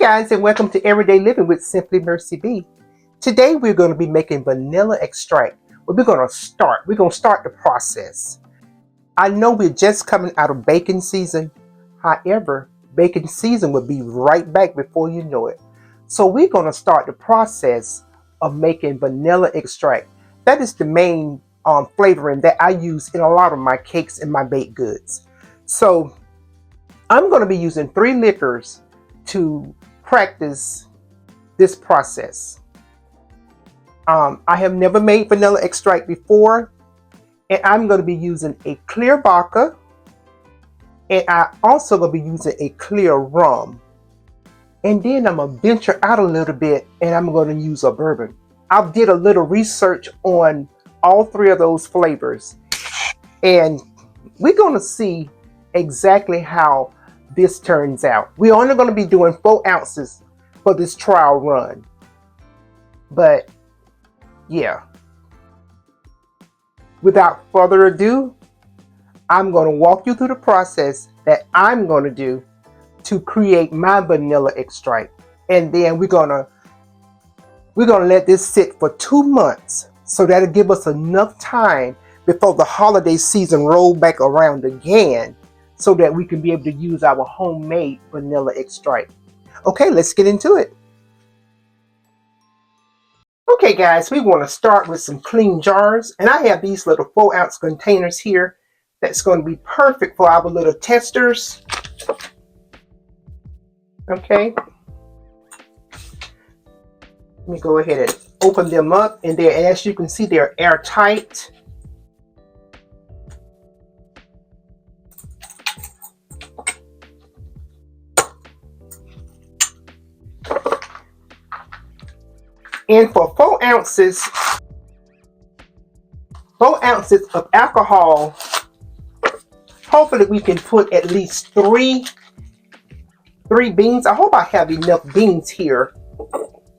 Guys, and welcome to Everyday Living with Simply Mercy B. Today we're going to be making vanilla extract. We're going to start the process. I know we're just coming out of baking season. However, baking season will be right back before you know it. So we're going to start the process of making vanilla extract. That is the main flavoring that I use in a lot of my cakes and my baked goods. So I'm going to be using 3 liquors to practice this process. I have never made vanilla extract before, and I'm going to be using a clear vodka, and I also going to be using a clear rum. And then I'm going to venture out a little bit, and I'm going to use a bourbon. I did a little research on all 3 of those flavors, and we're going to see exactly how this turns out. We're only going to be doing 4 ounces for this trial run. But yeah, without further ado, I'm going to walk you through the process that I'm going to do to create my vanilla extract. And then we're going to let this sit for 2 months, so that'll give us enough time before the holiday season roll back around again, so that we can be able to use our homemade vanilla extract. Okay, let's get into it. Okay guys, we want to start with some clean jars, and I have these little 4-ounce containers here that's going to be perfect for our little testers. Okay, let me go ahead and open them up, and as you can see, they're airtight. And for 4 ounces of alcohol, hopefully we can put at least three beans. I hope I have enough beans here.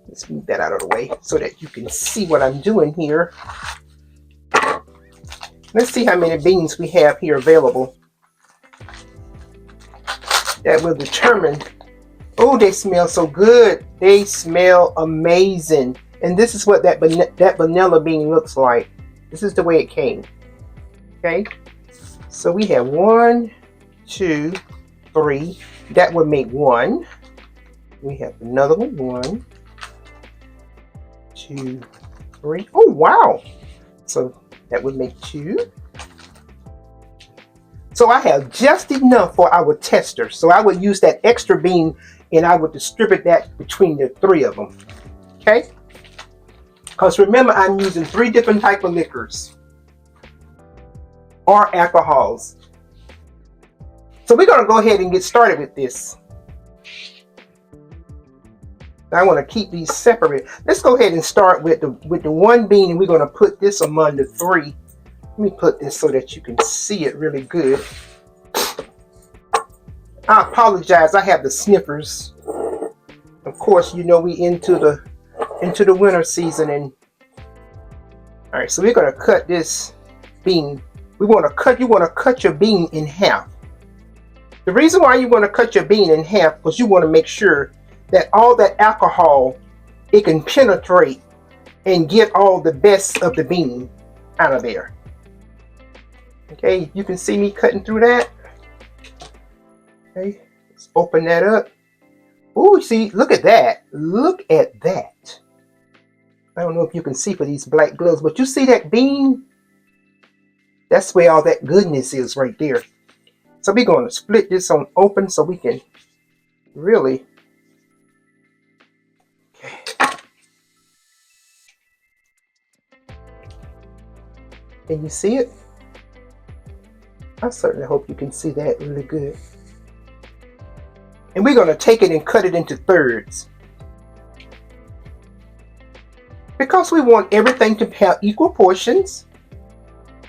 Let's move that out of the way so that you can see what I'm doing here. Let's see how many beans we have here available. That will determine. Oh, they smell so good. They smell amazing. And this is what that vanilla bean looks like. This is the way it came. Okay. So we have 1, 2, 3. That would make 1. We have another one. 1, 2, 3. Oh, wow. So that would make 2. So I have just enough for our tester. So I would use that extra bean, and I would distribute that between the 3 of them. Okay? Because remember, I'm using 3 different types of liquors or alcohols. So we're going to go ahead and get started with this. I want to keep these separate. Let's go ahead and start with the 1 bean, and we're going to put this among the 3. Let me put this so that you can see it really good. I apologize, I have the sniffers. Of course, you know we into the winter season, and all right, so we're going to cut this bean. You want to cut your bean in half. The reason why you want to cut your bean in half, because you want to make sure that all that alcohol, it can penetrate and get all the best of the bean out of there. Okay, you can see me cutting through that. Okay, let's open that up. Oh, see, look at that. Look at that. I don't know if you can see for these black gloves, but you see that bean? That's where all that goodness is right there. So we're going to split this on open so we can really. Okay. Can you see it? I certainly hope you can see that really good. And we're going to take it and cut it into thirds. Because we want everything to have equal portions,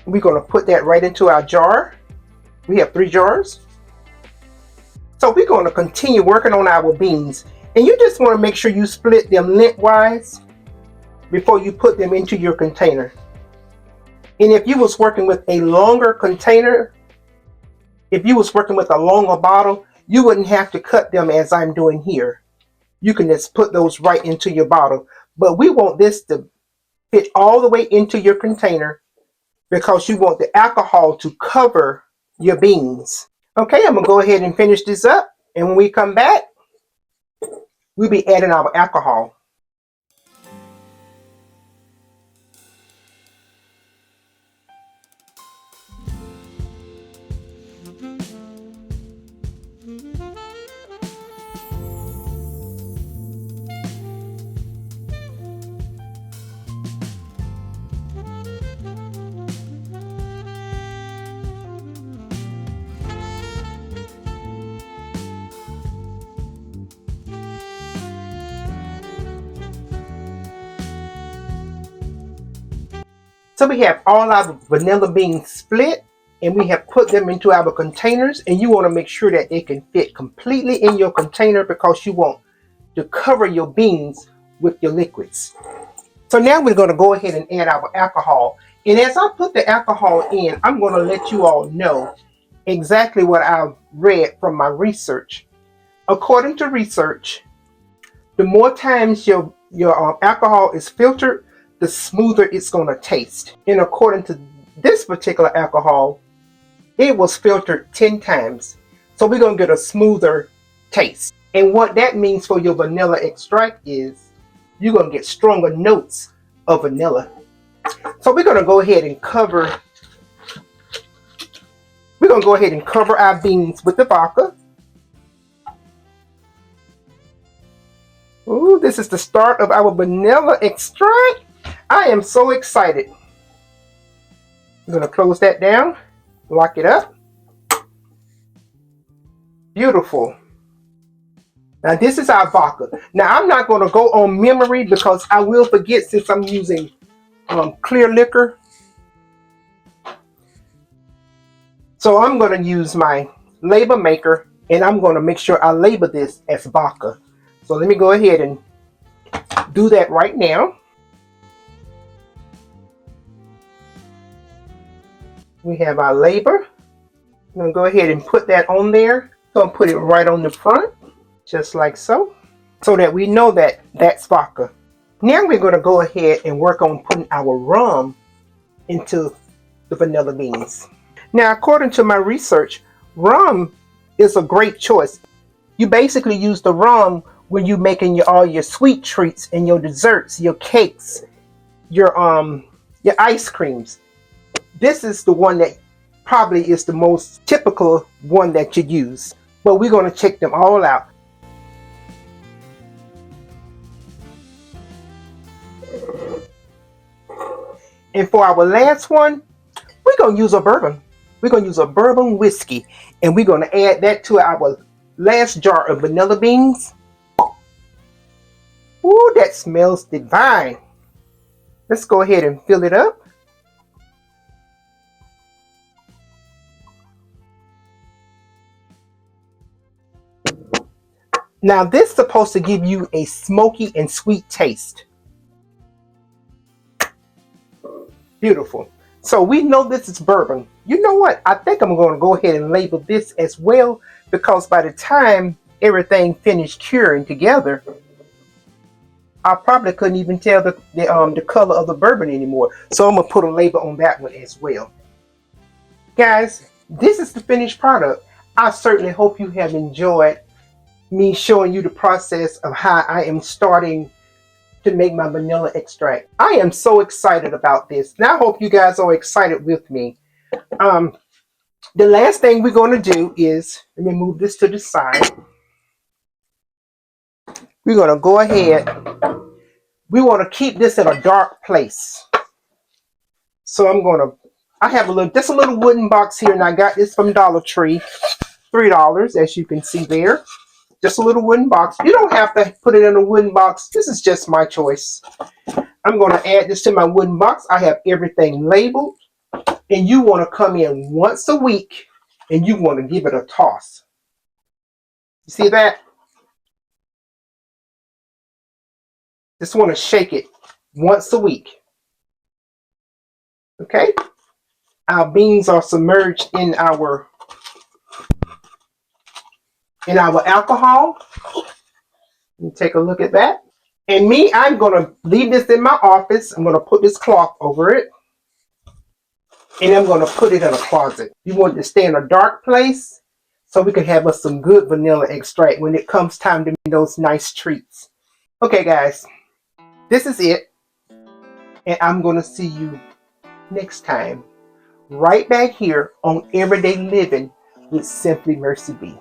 we're going to put that right into our jar. We have 3 jars. So we're going to continue working on our beans. And you just want to make sure you split them lengthwise before you put them into your container. And if you was working with a longer container, if you was working with a longer bottle, you wouldn't have to cut them as I'm doing here. you can just put those right into your bottle. But we want this to fit all the way into your container because you want the alcohol to cover your beans. Okay, I'm gonna go ahead and finish this up. And when we come back, we'll be adding our alcohol. So we have all our vanilla beans split and we have put them into our containers, and you want to make sure that they can fit completely in your container because you want to cover your beans with your liquids. So now we're going to go ahead and add our alcohol. And as I put the alcohol in, I'm going to let you all know exactly what I've read from my research. According to research, the more times your alcohol is filtered, the smoother it's going to taste. And according to this particular alcohol, it was filtered 10 times. So we're going to get a smoother taste. And what that means for your vanilla extract is you're going to get stronger notes of vanilla. So we're going to go ahead and cover our beans with the vodka. Ooh, this is the start of our vanilla extract. I am so excited. I'm going to close that down, lock it up. Beautiful. Now this is our vodka. Now I'm not going to go on memory because I will forget since I'm using clear liquor. So I'm going to use my label maker and I'm going to make sure I label this as vodka. So let me go ahead and do that right now. We have our label. I'm going to go ahead and put that on there. I'm going to put it right on the front, just like so that we know that that's vodka. Now we're going to go ahead and work on putting our rum into the vanilla beans. Now, according to my research, rum is a great choice. You basically use the rum when you're making all your sweet treats and your desserts, your cakes, your ice creams. This is the one that probably is the most typical one that you use. But we're going to check them all out. And for our last one, we're going to use a bourbon. We're going to use a bourbon whiskey. And we're going to add that to our last jar of vanilla beans. Ooh, that smells divine. Let's go ahead and fill it up. Now this is supposed to give you a smoky and sweet taste. Beautiful. So we know this is bourbon. You know what? I think I'm going to go ahead and label this as well, because by the time everything finished curing together, I probably couldn't even tell the color of the bourbon anymore. So I'm going to put a label on that one as well. Guys, this is the finished product. I certainly hope you have enjoyed me showing you the process of how I am starting to make my vanilla extract. I am so excited about this, and I hope you guys are excited with me. The last thing we're going to do is, let me move this to the side. We're going to go ahead. We want to keep this in a dark place. So I have just a little wooden box here, and I got this from Dollar Tree, $3, as you can see there. Just a little wooden box. You don't have to put it in a wooden box. This is just my choice. I'm going to add this to my wooden box. I have everything labeled. And you want to come in once a week and you want to give it a toss. You see that? Just want to shake it once a week. Okay? Our beans are submerged in our alcohol. You take a look at that. And me, I'm going to leave this in my office. I'm going to put this cloth over it. And I'm going to put it in a closet. You want it to stay in a dark place so we can have us some good vanilla extract when it comes time to make those nice treats. Okay, guys, this is it. And I'm going to see you next time right back here on Everyday Living with Simply Mercy B.